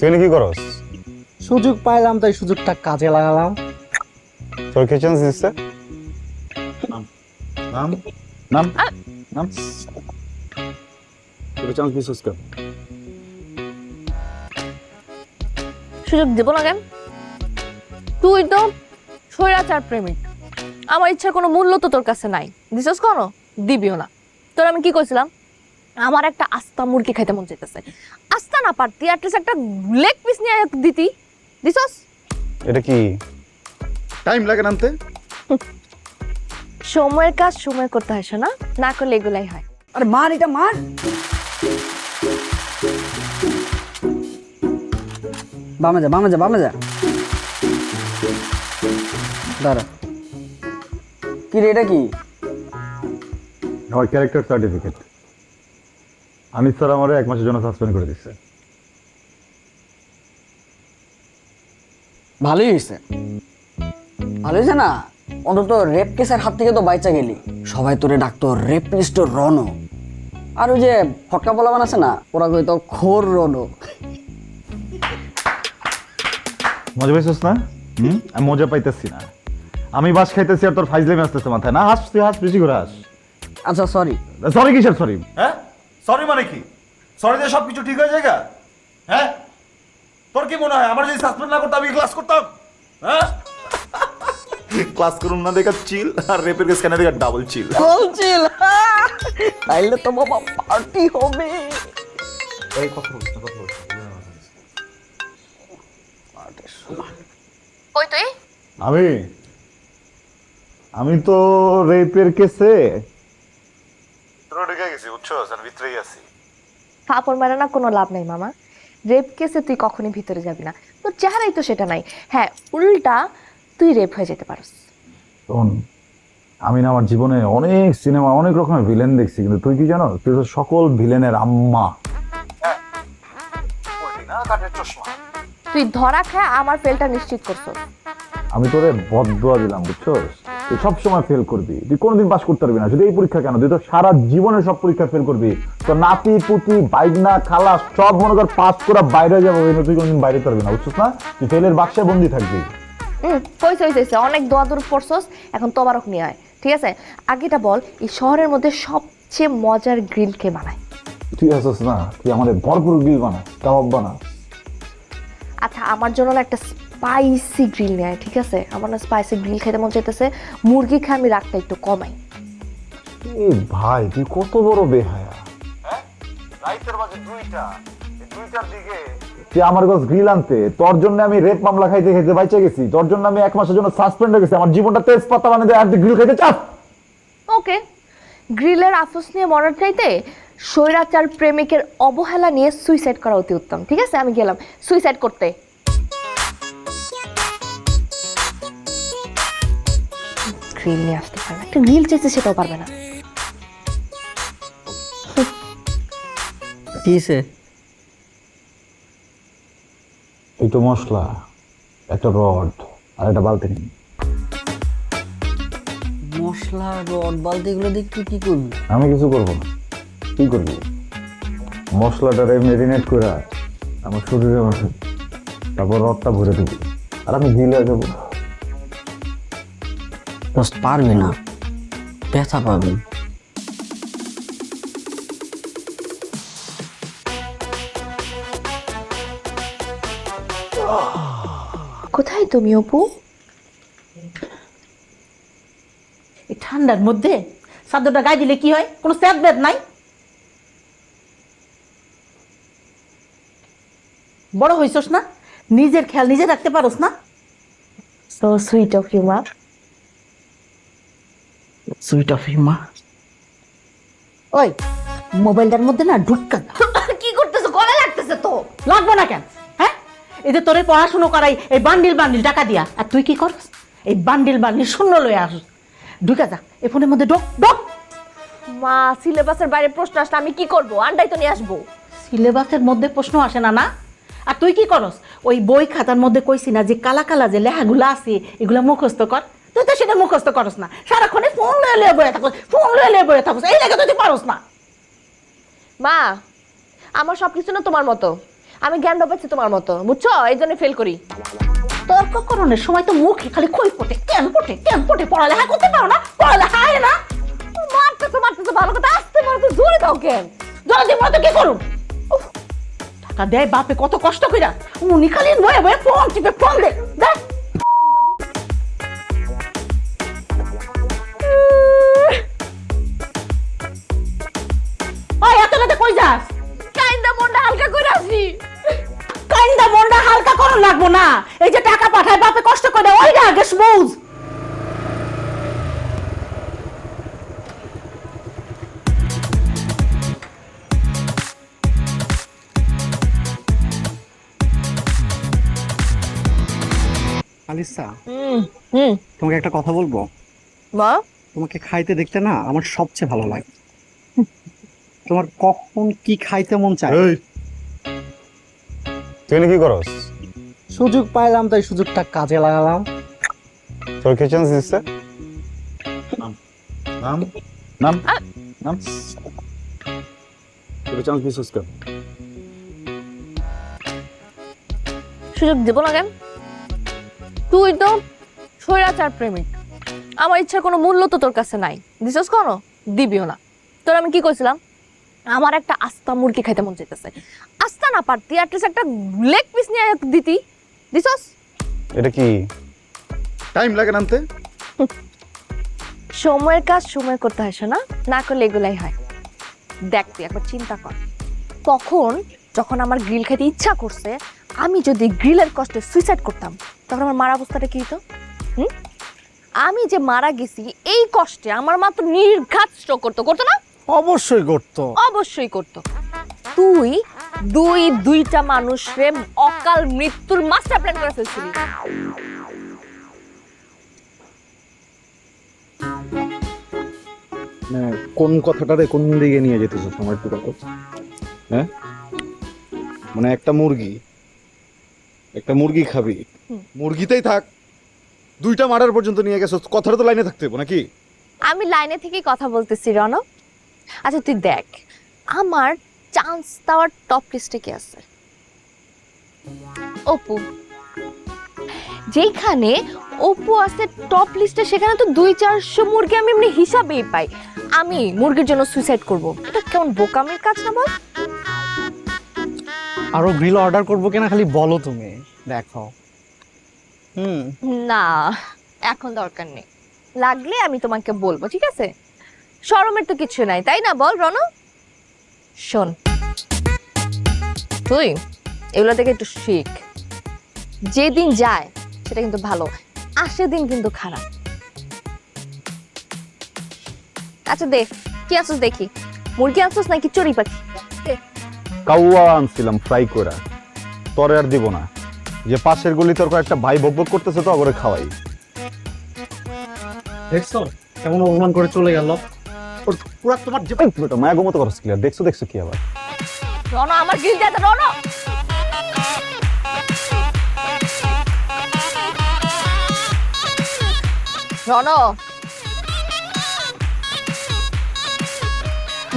তুই কি করস? সুযোগ পাইলাম তাই সুযোগটা কাজে লাগালাম। তোর কি চান্স দিচ্ছে? নাম নাম নাম তোর চান্স দিছিস কেন? সুযোগ দেবো না কেন? তুই তো স্বৈরাচার প্রেমিক, আমার ইচ্ছার কোনো মূল্য তো তোর কাছে নাই, দিছস কোনো? দিবিও না। তোর আমি কি কইছিলাম? আমার একটা আস্তা মুরগি খাইতে মন চাইতেছে, আস্তা না পারতি অ্যাটলিস্ট একটা লেগ পিস নিয়ে দিতি, দিছস? এটা কি? টাইম লাগে নামতে। সময়ের কাজ সময় করতে হয় না, না করলে এগুলাই হয়। আরে মার, এটা মার। বামে যা, বামে যা, বামে যা। দাঁড়া, কি রে এটা কি? আমার ক্যারেক্টার সার্টিফিকেট। আনিস স্যার আমারে 1 মাসের জন্য সাসপেন্ড করে দিচ্ছে। ভালোই হয়েছে, ভালো হয়েছে না? অন্তত রেপ কেসের হাত থেকে তো বাইচা গেলি। সবাই তোরে ডাকতো রেপিস্ট রনো, আর ওই যে ফটকা পোলাবান আছে না, ওরা কইতো খোর রনো। মজা পাইছিস না? আমি মজা পাইতেছি না। আমি বাস খাইতেছি আর তোর ফাইজলামি আসতেছে মাথায়। না হাস, তুই হাস, বেশি করে হাস। আচ্ছা সরি। সরি কিসের সরি? হ্যাঁ সরি মানে কি? সরি দিয়ে সবকিছু ঠিক হয়ে যায়? হ্যাঁ তোর কি মনে হয় আমার যদি সাসপেন্ড না করতাম আমি ক্লাস করতাম? হ্যাঁ ক্লাস করুন না দেখা চিল, আর রেপের কেস কেন দেখা ডাবল চিল। বলছিল তাইলে তো বাবা পার্টি হবে। এই কথা বলছ না, কথা বলছ কই তুই? আমি তো রেপের কেসে তোরা ঢুকে গেছি, বুঝছো? আমি ভিতরেই আছি। ফাপড় মারা না কোনো লাভ নাই মামা। রেপ কেসে তুই কখনই ভিতরে যাবি না, তোর চেহারাই তো সেটা নাই। হ্যাঁ, উল্টা তুই রেপ হয়ে যেতে পারস। শোন, আমি না আমার জীবনে অনেক সিনেমা অনেক রকমের ভিলেন দেখছি, কিন্তু তুই কি জানো? তুই তো সকল ভিলেনের আম্মা। তুই ধরা খায় আমার ফেলটা নিশ্চিত করছস। আমি তোরে বদদুয়া দিলাম, বুঝছস? তুই সবসময় ফেল করবি, তুই কোনোদিন পাস করতে পারবি না। শুধু এই পরীক্ষা কেন, তুই তো সারা জীবনের সব পরীক্ষা ফেল করবি। তোর নাতি পুতি বাইগনা খালা সব মনে কর পাস করা বাইরে যাবো, তুই কোনোদিন বাইরে পারবি না, বুঝছস না? তুই ফেলের বাক্সে বন্দি থাকবি। হয়েছে অনেক দোয়া দূর পড়ছস, এখন তোবারক নিয়ে আয়, ঠিক আছে? আগেটা বল, এই শহরের মধ্যে সবচেয়ে মজার গ্রিল কে বানায়? তুই আসস না, তুই আমাদের ভরপুর গ্রিল বানা, কাবাব বানা। আচ্ছা, আমার জন্য না একটা স্পাইসি গ্রিল নেয়, ঠিক আছে? আমার না স্পাইসি গ্রিল খেতে মন চাইতেছে। মুরগি খাই আমি রাখতে একটু কমাই। এই ভাই তুই কত বড় বেহায়া! রাইতের বাজে 2টা, এই 2টার দিকে তুই আমার কাছে গ্রিল আনতে, তোর জন্য আমি রেপ মামলা খাইতে খাইতে বাইচে গেছি, তোর জন্য আমি 1 মাসের জন্য সাসপেন্ড হয়ে গেছি। আমার জীবনটা তেজপাতা বানিয়ে দেয় আর তুই গ্রিল খাইতে চাস? ওকে, গ্রিলের আফসোস নিয়ে মরার চাইতে স্বৈরাচার প্রেমিকের অবহেলা নিয়ে সুইসাইড করা অতি উত্তম, ঠিক আছে? আমি গেলাম সুইসাইড করতে। গ্রিল নিয়ে আসতে পারে না, একটা গ্রিল চাইছে সেটাও পারবে না। কিসে? একটু মশলা, একটা রড আর একটা বালতি নিন। মশলা রড বালতি এগুলো দিয়ে তুই কি করবি? আমি কিছু করবো না। কি করবি? মশলাটারে মেরিনেট করে আমার শরীরে বসে, তারপর রডটা ভরে দিবি আর আমি গ্রিল হয়ে যাবো। দোস্ত পারবি না, ব্যথা পাবি। কোথায় তুমি অপু? এই ঠান্ডার মধ্যে চাদরটা গায়ে দিলে কি হয়? কোনো স্যাদ ব্যাদ নাই? বড় হইছস না, নিজের খেয়াল নিজে রাখতে পারোস না? সো সুইট অফ ইউ মা। সুইট অফ ইউ মা। ওই মোবাইলটার মধ্যে না ঢুক্কা কি করতেছো? গলা লাগতেছে তো। লাগবো না কেন? হ্যাঁ, এই যে তোরে পড়াশুনো করাই এই বান্ডিল বান্ডিল টাকা দিয়া, আর তুই কি করস? এই বান্ডিল বান্ডিল শূন্য লয়ে আস। ঢুকা যা এই ফোনের মধ্যে, ঢোক ঢোক। মা, সিলেবাসের বাইরে প্রশ্ন আসলে আমি কি করব? আন্ডাই তো নিয়ে আসবো। সিলেবাসের মধ্যে প্রশ্ন আসে না? না, আর তুই কি করস? ওই বই খাতার মধ্যে কইছি না যে কালা কালা যে লেখাগুলো আছে এগুলো মুখস্থ কর। তুই তো সেটা মুখস্থ করস না, সারাক্ষণে ফোন লয়ে লয়ে বয়ে থাকস, ফোন লয়ে লয়ে বয়ে থাকস, এই লেগে তুই পারস না। মা, আমার সবকিছু না তোমার মতো। আমি জ্ঞান পাচ্ছি তোমার মতো, বুঝছো? এই জন্য ফেল করি। তর্ক করণের সময় তো মুখে খালি খই পটে, কেন পটে, পড়ালেখা করতে পারো না, পড়ালেখা হয় না। মারতেছো ভালো কথা, আসতে পারো তো, জোরে দাও কেন? জলদি মতো কি করুন? টাকা দেয় বাপে কত কষ্ট কইরা, উনি খালি বয়ে বয়ে ফোন টিপে ফোন দে দেখ। ওই এত রাতে কই যাস? কাইন্দা মনটা হালকা করে আসি। কাইন্দা মনটা হালকা করুন লাগবো না, এই যে টাকা পাঠায় বাপে কষ্ট করে ওইটা আগে বুঝ। আলিসা, হুম, তোমাকে একটা কথা বলবো। মা তোমাকে খাইতে দেখতে না আমার সবচেয়ে ভালো লাগে। তোমার কখন কি খাইতে মন চায়? এই তুই এনে কি করস? সুযোগ পাইলাম তাই সুযোগটা কাজে লাগালাম। তোর কে চান্স দিচ্ছে? নাম নাম নাম তোর চান্স দিছিস কেন? সুযোগ দেবো না কেন? তুই তো স্বৈরাচার প্রেমিক, আমার ইচ্ছার কোনো মূল্য তো তোর কাছে নাই, দিছস কেন? দিবিও না। তোর আমি কি কইছিলাম? আমার একটা আস্তা মুরগি খাইতে মন চাইতেছে, আস্তা না পারতি অ্যাটলিস্ট একটা লেগ পিস নিয়ে দিতি, দিছস? এটা কি? টাইম লাগে নামতে। সময়ের কাজ সময় করতে হয় না, না করলে এগুলাই হয়। দেখ তুই একবার চিন্তা কর, তখন যখন আমার গ্রিল খেতে ইচ্ছা করছে, আমি যদি গ্রিলের কষ্টে সুইসাইড করতাম, তখন আমার মারা অবস্থাটা কি হতো? আমি যে মারা গেছি এই কষ্টে আমার মা তো নির্ঘাত স্ট্রোক করতো না? অবশ্যই করতো। অবশ্যই করতো। তুই দুইটা মানুষরে অকাল মৃত্যুর মাস্টার প্ল্যান করে ফেলছিলি। কোন কথাটারে কোন দিকে নিয়ে যেতেছ সময় একটু কথা? হ্যাঁ, মানে একটা মুরগি খাবি, মুরগিতেই থাক, দুইটা মার্ডার পর্যন্ত নিয়ে গেছো, কথাটা তো লাইনে থাকতে হবে নাকি? আমি লাইনে থেকেই কথা বলতেছি রণ। আচ্ছা তুই দেখ, আমার চান্স দেওয়ার টপ লিস্টে কি আছে? অপু। যেখানে অপু আছে টপ লিস্টে, সেখানে তো 200-400 মুরগি আমি এমনি হিসাবেই পাই। আমি মুরগির জন্য সুইসাইড করব, এটা কেমন বোকামির কাজ না বল? আরো গ্রিল অর্ডার করবো কিনা খালি বলো তুমি, দেখো। না, এখন দরকার নেই, লাগলে আমি তোমাকে বলবো, ঠিক আছে? শরমের তো কিছু নাই, তাই না? বল রণ। শোন, তুই এগুলো থেকে একটু শিখ। যেদিন যায় সেটা কিন্তু ভালো, আসে দিন কিন্তু খারাপ। আচ্ছা দেখ, কি আছিস দেখি? মুরগি আনছিস নাকি চড়ি পাখি? কাউয়া আনছিলাম ফ্রাই করা, তরে আর দিব না। যে পাশের গলি তোর একটা ভাই বকবক করতেছে তো করে খাওয়াই। দেখছো কেমন অপমান করে চলে গেল? পুরা তোমার মায়া গমতো করস ক্লিয়ার, দেখছো কি আবার? রণ, আমার গ্রিল যায় রণ। রণ,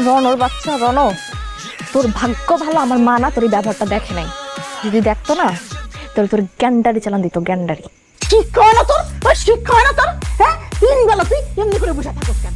রণর বাচ্চা রণ, তোর ভাগ্য ভালো আমার মা না তোর এই ব্যবহারটা দেখে নাই। যদি দেখতো না তাহলে তোর গ্যান্ডারি চালান দিত, গ্যান্ডারি। শিক্ষা হয় না তোর? শিক্ষা হয় না তোর? হ্যাঁ, 3 বেলা তুই এমনি করে বসে থাকস কেন?